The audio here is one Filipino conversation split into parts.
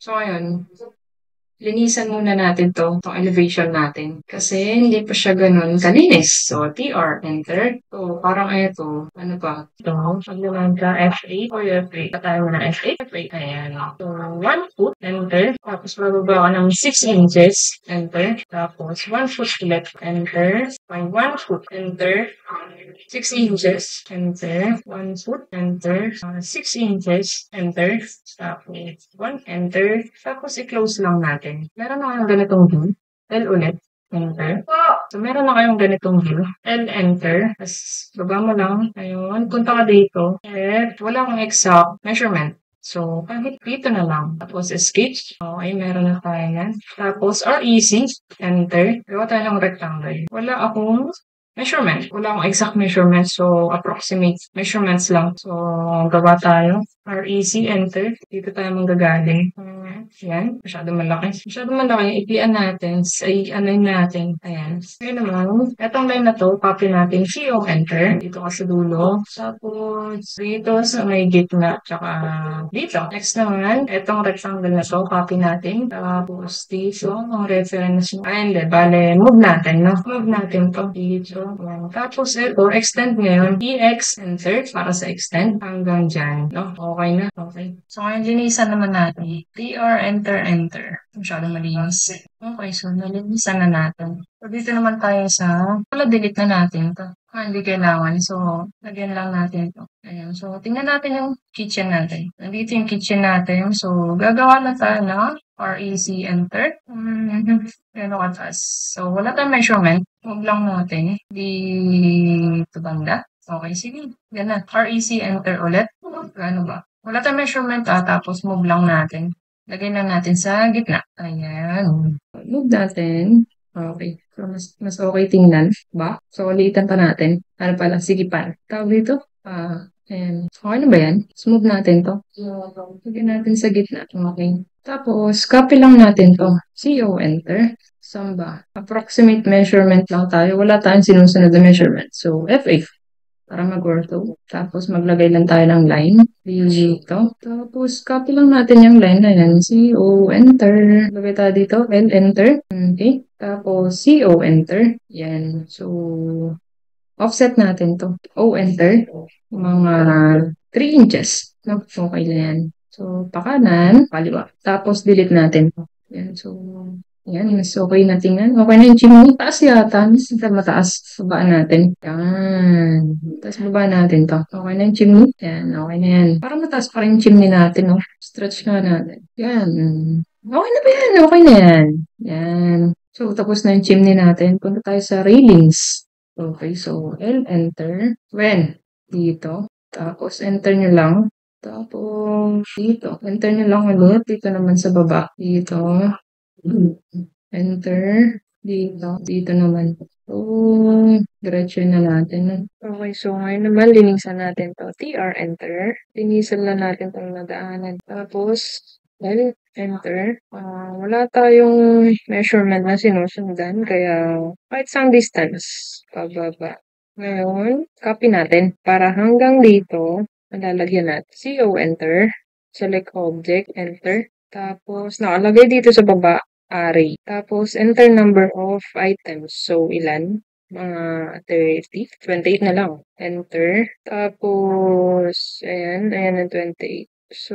So, ngayon, linisan muna natin 'tong elevation natin. Kasi hindi pa siya gano'n kalinis. So, TR, enter. So, parang eto, ano ba? Ito, paglaman ka F8 or F8. Tayo mo ng F8, F8, ayan. So, 1 foot, enter. Tapos, bababa ka ng 6 inches, enter. Tapos, 1 foot ulit, enter. By 1 foot, enter. 6 inches, enter. 1 foot, enter. 6 inches, enter. Tapos, 1, enter. Tapos, i-close lang natin. Meron na kayong ganitong view. L ulit. Enter. So, meron na kayong ganitong view. L, enter. Tapos, baba mo lang. Ayun. Punta ka dito. At wala akong exact measurement. So, kahit dito na lang. Tapos, sketch. Okay, meron na tayo yan. Tapos, REC. Enter. Gawa tayo ng rectangle. Wala akong measurement. Wala akong exact measurement. So, approximate measurements lang. So, gawa tayo. REC, enter. Dito tayo manggagaling. Yan. Masyadong malaki. Masyadong malaki. Iklian natin. Ano natin. Ayan. Ngayon naman, etong line na to, copy natin. CO, enter. Dito ka sa dulo. Tapos, dito sa may gitna. Tsaka dito. Next naman, etong rectangle na to, copy natin. Tapos, dito, ang reference mo. Ay, hindi. Bale, move natin, no? Move natin to. Dito. Yan. Tapos, ito, extend ngayon. EX, enter. Para sa extend. Hanggang dyan. No? Okay na. Okay. So, ngayon, linisan naman natin. TR, enter, enter. Masyadong malinis. Okay, so, nalinisan na natin. So, dito naman tayo sa, delete na natin to. Hindi kailangan. So, lagyan lang natin ito. Ayan. So, tingnan natin yung kitchen natin. Nandito yung kitchen natin. So, gagawa na tayo ng REC, enter. Gano'n kataas. So, wala tayong measurement. Huwag lang natin. Dito banda. Okay, sige. Ganun. REC, enter ulit. Gano ba? Wala tayong measurement tapos move lang natin. Lagay lang natin sa gitna. Ayan. Move natin. Okay. So, mas okay tingnan. Ba? So, ulitan pa natin. Ano pala? Sige pa. Tawag dito? Ayan. Okay na ba yan? Smooth natin to. Lagyan natin sa gitna. Okay. Tapos, copy lang natin to. CO, enter. Saan ba? Approximate measurement lang tayo. Wala tayong sinusunod na measurement. So, F8 para mag-ortho. Tapos, maglagay lang tayo ng line. Dito. Tapos, copy lang natin yung line na yan. CO, enter. Lagay tayo dito. L, enter. Okay. Tapos, CO, enter. Yan. So, offset natin to. O, enter. Mga 3 inches. No? Okay na yan. So, pakanan, kaliwa. Tapos, delete natin to. Yan. So, yan, mas okay na tingnan. Okay na yung chimney. Taas yata. Mas mataas. Babaan natin. Yan. Tapos baba natin to. Okay na yung chimney. Yan, okay na yan. Parang mataas pa rin yung chimney natin, no? Stretch nga natin. Yan. Okay na ba yan? Okay na yan. Yan. So, tapos na yung chimney natin. Punta tayo sa railings. Okay, so, L, enter. When? Dito. Tapos, enter nyo lang. Tapos, dito. Enter nyo lang ulit. Dito naman sa baba. Dito. Enter. Dito. Dito naman. So, diretso na natin. Okay, so ngayon naman, linisan natin to. TR, enter. Linisan na natin itong nadaanan. Tapos, L, enter. Wala tayong measurement na sinusundan, kaya kahit isang distance, pababa. Ngayon, copy natin para hanggang dito, malalagyan natin. CO, enter. Select object, enter. Tapos, nakalagay dito sa baba, array. Tapos, enter number of items. So, ilan? Mga 30. 28 na lang. Enter. Tapos, ayan ang 28. So,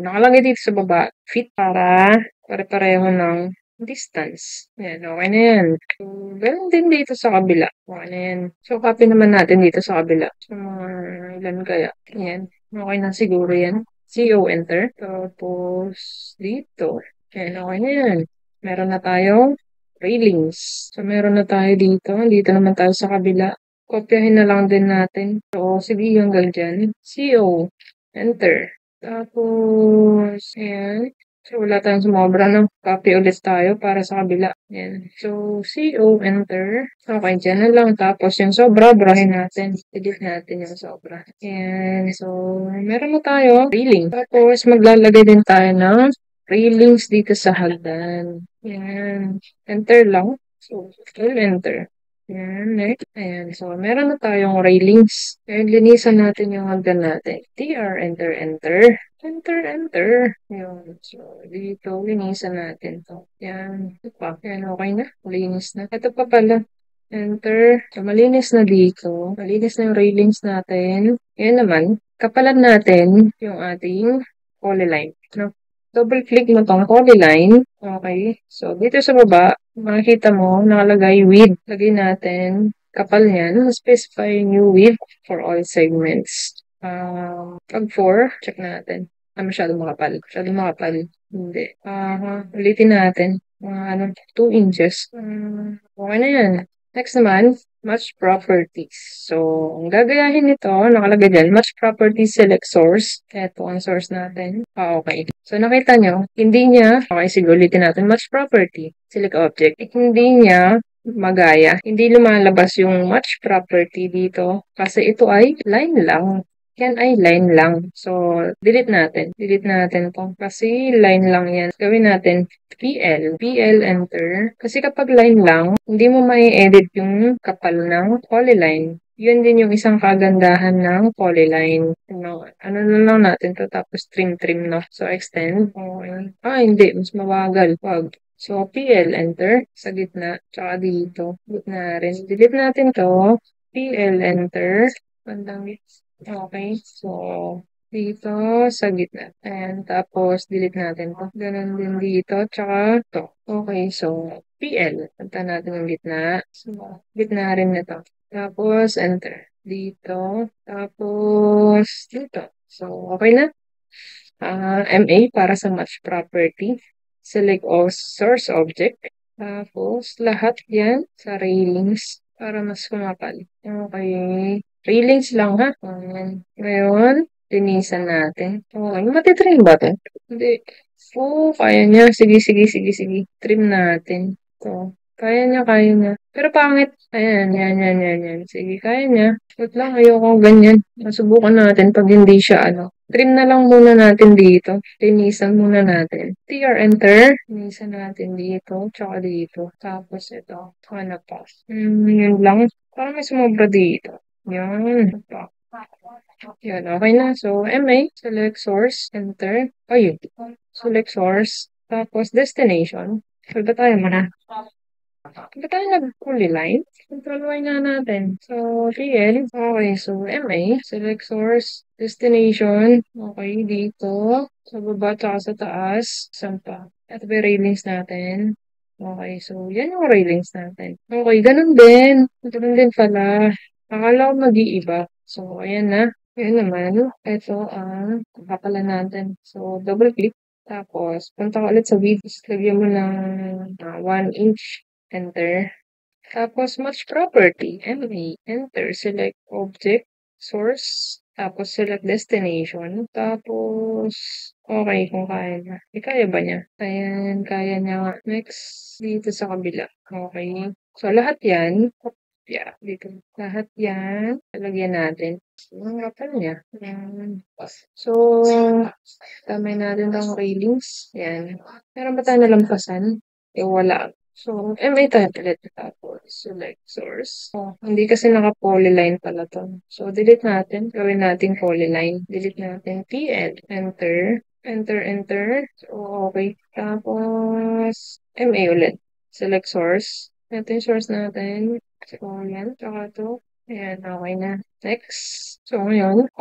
nakalagay dito sa baba, fit para pare-pareho ng distance. Ayan, okay na yan. So, ganun din dito sa kabila. Okay na yan. So, copy naman natin dito sa kabila. So, ilan kaya? Ayan. Okay na siguro yan. CO, enter. Tapos, dito. Ayan, okay na yan. Meron na tayong railings. So, meron na tayo dito. Dito naman tayo sa kabila. Kopyahin na lang din natin. So, sige hanggang dyan. CO, enter. Tapos, ayan. So, wala tayong sumobra, no? Copy ulit tayo para sa kabila. Ayan. So, CO, enter. Okay, dyan na lang. Tapos, yung sobra, brahin natin. Edit natin yung sobra. Ayan. So, meron na tayo railing. Tapos, maglalagay din tayo ng railings dito sa hagdan. Ayan. Enter lang. So, still enter. Ayan, next. Ayan. So, meron na tayong railings. Ayan, linisan natin yung hagdan natin. TR, enter, enter. Enter, enter. Yun. So, dito, linisan natin to. Yan. Ito pa. Yan, okay na. Malinis na. Ito pa pala. Enter. So, malinis na dito. Malinis na yung railings natin. Yan naman. Kapalan natin yung ating polyline. No? Double click mo tong polyline. Okay. So, dito sa baba, makikita mo, nakalagay width. Lagay natin. Kapal yan. Specify new width for all segments. Pag 4, check natin. Masyadong makapal. Masyadong makapal. Hindi. Ulitin natin. Mga 2 inches. Okay na yan. Next naman, match properties. So, ang gagayahin nito, nakalagay dyan, match properties, select source. Ito ang source natin. Okay. So, nakita nyo, hindi niya, okay, sige, ulitin natin, match property, select object. Hindi niya magaya. Hindi lumalabas yung match property dito kasi ito ay line lang. Yan ay line lang. So, delete natin. Delete natin to. Kasi line lang yan. Gawin natin PL. PL enter. Kasi kapag line lang, hindi mo may edit yung kapal ng polyline. Yun din yung isang kagandahan ng polyline. Ano na lang natin to tapos trim no. So, extend. Okay. Hindi. Mas mabagal. Wag. So, PL enter. Sa gitna. Tsaka dito. Gitna rin. Delete natin to. PL enter. Bandang okay, so dito sa gitna. And tapos delete natin to. Ganun din dito, tsaka to. Okay, so PL. Punta natin yung gitna. So, gitna rin nito. Tapos enter. Dito. Tapos dito. So, okay na. MA para sa match property. Select all source object. Tapos, lahat yan sa railings para mas kumapal. Okay. Railings lang ha. Ayan. Ngayon, linisan natin. Okay. Matitrim ba ito? Hindi. Kaya niya. Sige. Trim natin. Ito. Kaya niya. Pero pangit. Ayan, yan. Sige, kaya niya. Wait lang, ayoko ganyan. Masubukan natin pag hindi siya Trim na lang muna natin dito. Linisan muna natin. TR enter. Linisan natin dito. Tsaka dito. Tapos ito. Hanap pa. Yun lang. Parang may sumobra dito. Yan. Ito. Yan. Okay na. So, MA. Select source. Enter. Ayun. Select source. Tapos destination. So, ba tayo muna? Ba tayo nag-polyline? Control Y nga natin. So, TL. Okay, so MA. Select source. Destination. Okay, dito. Sa baba tsaka sa taas. Saan pa? Ito ba yung railings natin? Okay, so yan yung railings natin. Okay, ganun din. Ganun din pala. Akala ko mag-iiba. So, ayan na. Ayan naman. Ito ang kapalan natin. So, double click. Tapos, punta ka ulit sa videos. Lagyan mo ng 1 inch. Enter. Tapos, match property. MA. Enter. Select object. Source. Tapos, select destination. Tapos, okay kung kaya niya. Kaya ba niya? Ayan, kaya niya nga. Next, dito sa kabila. Okay. So, lahat yan. Yeah, dito. Lahat yan. Lalagyan natin. Ang kapal niya. Ayan. So, tamay natin ang railings. Yan. Meron ba tayo nalampasan? Wala. So, MA tayo ulit. Tapos, select source. Hindi kasi naka-polyline pala to. So, delete natin. Gawin natin polyline. Delete natin. PL. Enter. Enter. So, okay. Tapos, MA ulit. Select source. Ito yung source natin. So, yan. Tsaka to. Ayan, okay na. Next. So, ngayon,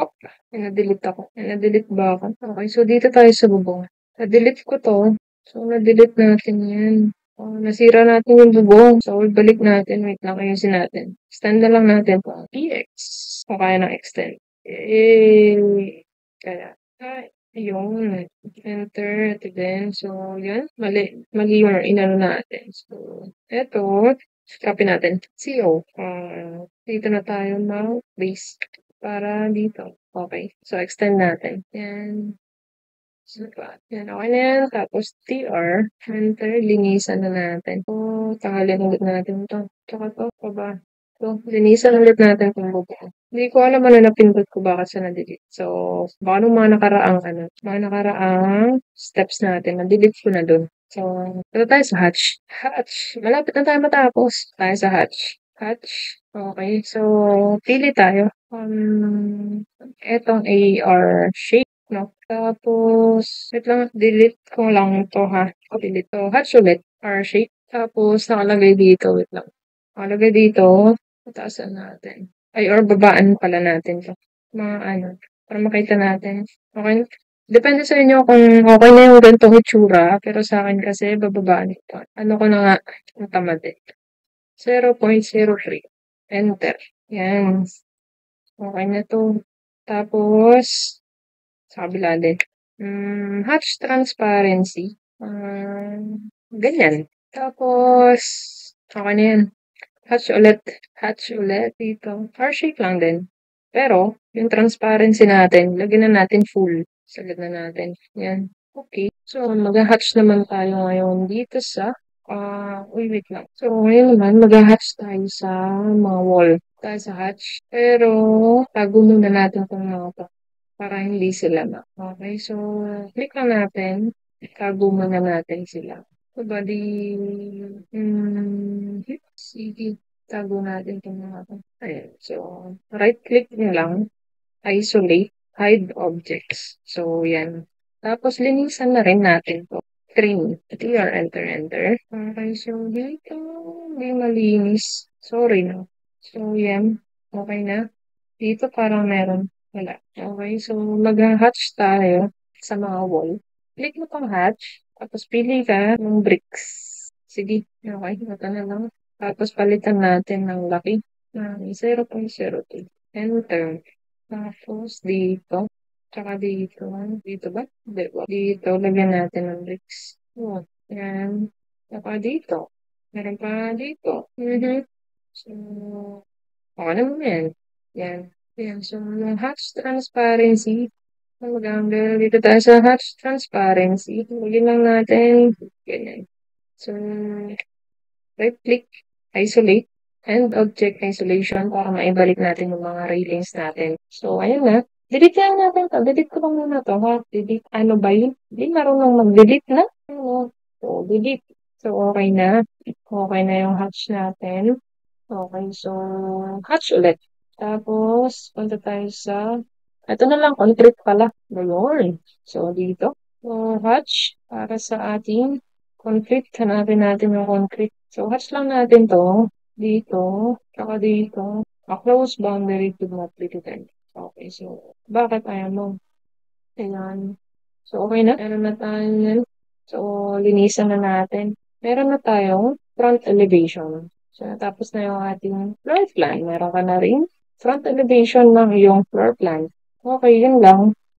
na-delete ako. Na-delete ba ako? Okay, so dito tayo sa bubong. Na-delete ko to. So, na-delete natin yan. Nasira natin yung bubong. So, balik natin. Wait lang, ayusin natin. Extend na lang natin po. PX. Kung kaya ng extend. Kaya. Ayun. Enter. Ito din. So, yan. Mali yung inano natin. So, eto. Copy natin. CO. Dito na tayo mag-base para dito. Okay. So, extend natin. Yan. So, yan. Okay na yan. Tapos, TR. Enter. Linisan na natin. So, tanggalin ulit natin ito. Tsaka ito. Baba. So, linisan ulit natin kung bubuo. Hindi ko alam ano napindot ko bakit siya na-delete. So, baka nung mga nakaraang steps natin, na-delete ko na dun. So, ito tayo sa hatch. Hatch. Malapit na tayo matapos. Tayo sa hatch. Hatch. Okay. So, pili tayo. Etong AR shape. no? Tapos, wait lang, delete ko lang ito ha. Delete to. Hatch ulit. R-shape. Tapos, nakalagay dito. Wait lang. Nakalagay dito. Taasan natin. Ay, or babaan pala natin to. Mga ano. Para makita natin. Okay. Depende sa inyo kung okay na yung ganitong itsura. Pero sa akin kasi, bababaan ito. Ano ko na nga, ang tamad eh. 0.03. Enter. Yan. Okay na to. Tapos, sa kabila din. Hatch transparency. Ganyan. Tapos, okay na yan. Hatch ulit. Hatch ulit dito. R-shape lang din. Pero, yung transparency natin, lagyan na natin full. Sagad na natin. Yan. Okay. So, mag-hatch naman tayo ngayon dito sa wait lang. So, ngayon naman, mag-hatch tayo sa mga wall. Tayo sa hatch. Pero, tago muna natin itong mga to para hindi sila okay, so, click lang natin. Tago muna natin sila. So, bali, sige, tago natin itong mga to. Ayan, so, right-click nyo lang, isolate, hide objects. So, yan. Tapos, linisan na rin natin to. Trim. TR, enter, enter. Okay, so, dito, hindi malinis. Sorry, no. So, yan. Okay na. Dito parang meron. Wala. Okay, so mag-hatch tayo sa mga wall. Click mo tong hatch, tapos pili ka ng bricks. Sige, okay, ito na lang. Tapos palitan natin ng laki ng 0.02. Enter. Tapos dito, tsaka dito. Dito ba? Hindi ba? Dito, lagyan natin ng bricks. Oh, yan. Tsaka dito. Meron pa dito. So, okay naman yan. Yan. Yan. So, yung hatch transparency, mag-angle dito tayo sa hatch transparency. Lagyan lang natin. Ganyan. So, right-click, isolate, and object isolation para maibalik natin yung mga railings natin. So, ayun na. Delete lang natin to. Delete ko lang muna to. Ha? Delete. Ano ba yun? Hindi marunong mag-delete na. Ano? So, delete. So, okay na. Okay na yung hatch natin. Okay, so, hatch ulit. Tapos, punta tayo sa, ito na lang, concrete pala. Ngayon. So, dito. So, hatch para sa ating concrete. Hanapin natin yung concrete. So, hatch lang natin to. Dito. Tsaka dito. A close boundary to not be determined. Okay, so, bakit ayaw mo? Ayan. So, okay na. Meron na tayo yan. So, linisan na natin. Meron na tayong front elevation. So, natapos na yung ating floor plan. Meron ka na rin front elevation ng iyong floor plan. Okay, yun lang.